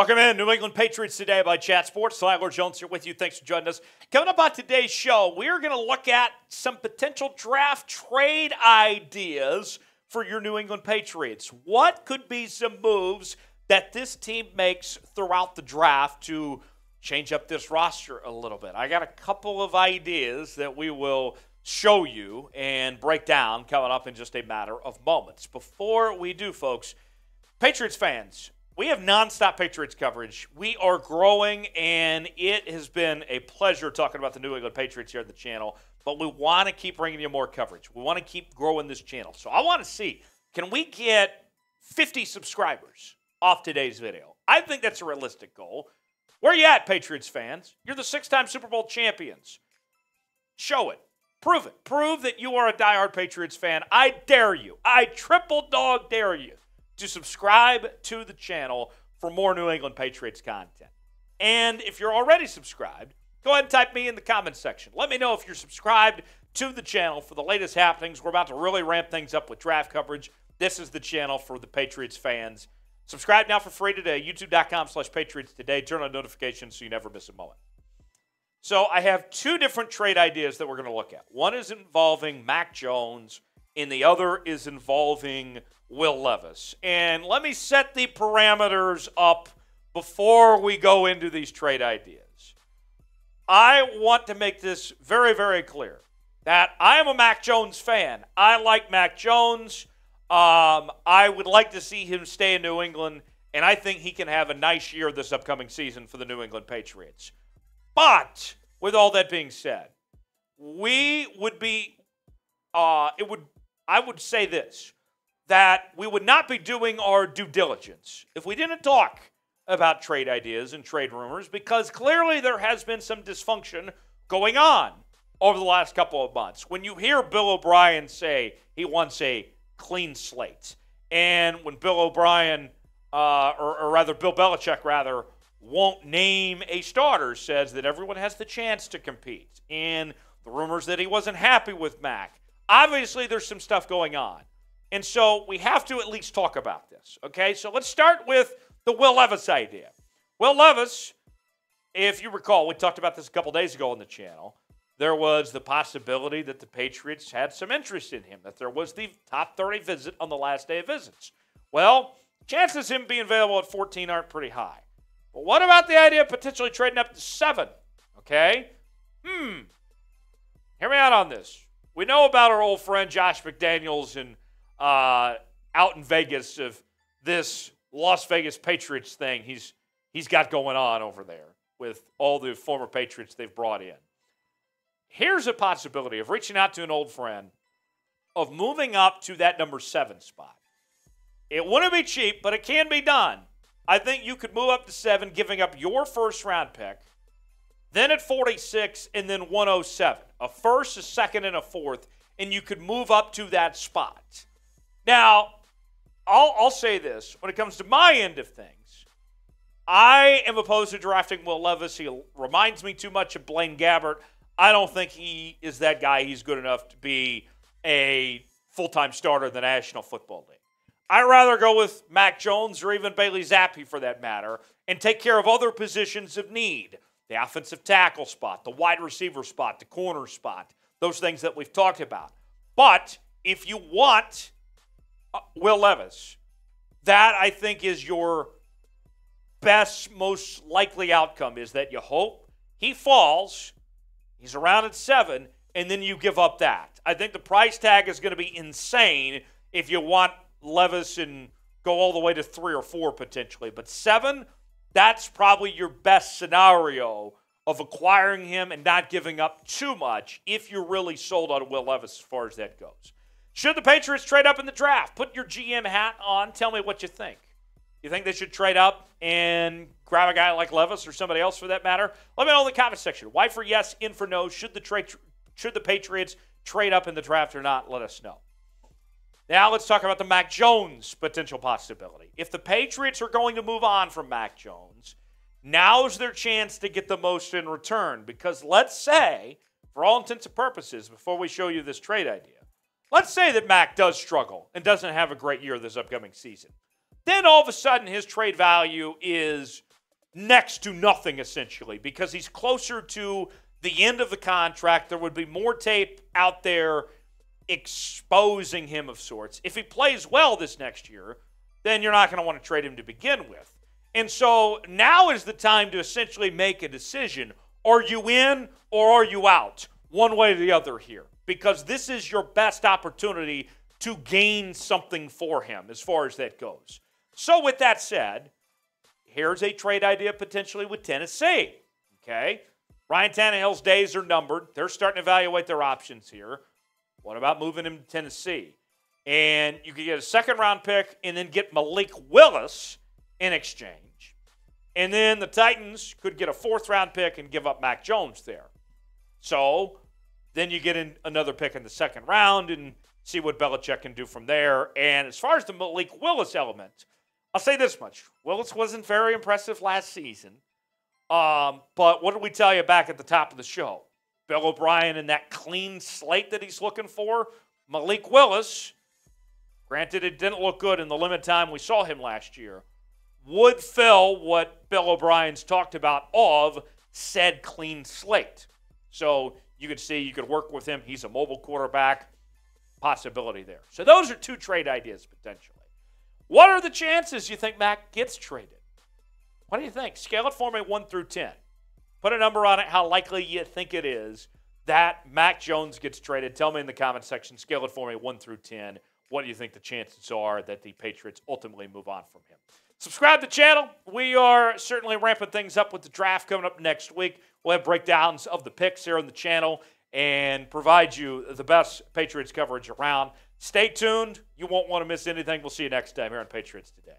Welcome in, New England Patriots Today by Chat Sports. Tyler Jones here with you. Thanks for joining us. Coming up on today's show, we're going to look at some potential draft trade ideas for your New England Patriots. What could be some moves that this team makes throughout the draft to change up this roster a little bit? I got a couple of ideas that we will show you and break down coming up in just a matter of moments. Before we do, folks, Patriots fans, we have nonstop Patriots coverage. We are growing, and it has been a pleasure talking about the New England Patriots here on the channel, but we want to keep bringing you more coverage. We want to keep growing this channel. So I want to see, can we get 50 subscribers off today's video? I think that's a realistic goal. Where are you at, Patriots fans? You're the 6-time Super Bowl champions. Show it. Prove it. Prove that you are a diehard Patriots fan. I dare you. I triple dog dare you to subscribe to the channel for more New England Patriots content. And if you're already subscribed, go ahead and type me in the comments section. Let me know if you're subscribed to the channel for the latest happenings. We're about to really ramp things up with draft coverage. This is the channel for the Patriots fans. Subscribe now for free today, youtube.com/Patriots Today. Turn on notifications so you never miss a moment. So I have two different trade ideas that we're going to look at. One is involving Mac Jones, and the other is involving Will Levis. And let me set the parameters up before we go into these trade ideas. I want to make this very, very clear that I am a Mac Jones fan. I like Mac Jones. I would like to see him stay in New England, and I think he can have a nice year this upcoming season for the New England Patriots. But with all that being said, we would be, I would say this, that we would not be doing our due diligence if we didn't talk about trade ideas and trade rumors, because clearly there has been some dysfunction going on over the last couple of months. When you hear Bill O'Brien say he wants a clean slate, and when Bill O'Brien, or rather Bill Belichick rather, won't name a starter, says that everyone has the chance to compete, and the rumors that he wasn't happy with Mac. Obviously, there's some stuff going on. And so we have to at least talk about this, okay? So let's start with the Will Levis idea. Will Levis, if you recall, we talked about this a couple days ago on the channel. There was the possibility that the Patriots had some interest in him, that there was the top 30 visit on the last day of visits. Well, chances of him being available at 14 aren't pretty high. But what about the idea of potentially trading up to 7? Okay? Hear me out on this. We know about our old friend Josh McDaniels and out in Vegas of this Las Vegas Patriots thing he's got going on over there with all the former Patriots they've brought in. Here's a possibility of reaching out to an old friend, of moving up to that number 7 spot. It wouldn't be cheap, but it can be done. I think you could move up to 7, giving up your first-round pick, then at 46, and then 107. A first, a second, and a fourth, and you could move up to that spot. Now, I'll say this. When it comes to my end of things, I am opposed to drafting Will Levis. He reminds me too much of Blaine Gabbert. I don't think he is that guy. He's good enough to be a full-time starter in the National Football League. I'd rather go with Mac Jones or even Bailey Zappi for that matter and take care of other positions of need. The offensive tackle spot, the wide receiver spot, the corner spot, those things that we've talked about. But if you want Will Levis, that I think is your best, most likely outcome, is that you hope he falls, he's around at 7, and then you give up that. I think the price tag is going to be insane if you want Levis and go all the way to 3 or 4 potentially. But 7, that's probably your best scenario of acquiring him and not giving up too much if you're really sold on Will Levis as far as that goes. Should the Patriots trade up in the draft? Put your GM hat on. Tell me what you think. You think they should trade up and grab a guy like Levis or somebody else for that matter? Let me know in the comment section. Why for yes, in for no. Should the Patriots trade up in the draft or not? Let us know. Now let's talk about the Mac Jones potential possibility. If the Patriots are going to move on from Mac Jones, now's their chance to get the most in return. Because let's say, for all intents and purposes, before we show you this trade idea, let's say that Mac does struggle and doesn't have a great year this upcoming season. Then all of a sudden his trade value is next to nothing, essentially, because he's closer to the end of the contract. There would be more tape out there exposing him of sorts. If he plays well this next year, then you're not going to want to trade him to begin with. And so now is the time to essentially make a decision. Are you in or are you out? One way or the other here. Because this is your best opportunity to gain something for him as far as that goes. So with that said, here's a trade idea potentially with Tennessee. Okay? Ryan Tannehill's days are numbered. They're starting to evaluate their options here. What about moving him to Tennessee? And you could get a second-round pick and then get Malik Willis in exchange. And then the Titans could get a fourth-round pick and give up Mac Jones there. So then you get in another pick in the second round and see what Belichick can do from there. And as far as the Malik Willis element, I'll say this much. Willis wasn't very impressive last season. But what did we tell you back at the top of the show? Bill O'Brien and that clean slate that he's looking for. Malik Willis, granted it didn't look good in the limited time we saw him last year, would fill what Bill O'Brien's talked about of said clean slate. So you could see you could work with him. He's a mobile quarterback. Possibility there. So those are two trade ideas potentially. What are the chances you think Mac gets traded? What do you think? Scale it for me 1 through 10. Put a number on it, how likely you think it is that Mac Jones gets traded. Tell me in the comment section. Scale it for me 1 through 10. What do you think the chances are that the Patriots ultimately move on from him? Subscribe to the channel. We are certainly ramping things up with the draft coming up next week. We'll have breakdowns of the picks here on the channel and provide you the best Patriots coverage around. Stay tuned. You won't want to miss anything. We'll see you next time here on Patriots Today.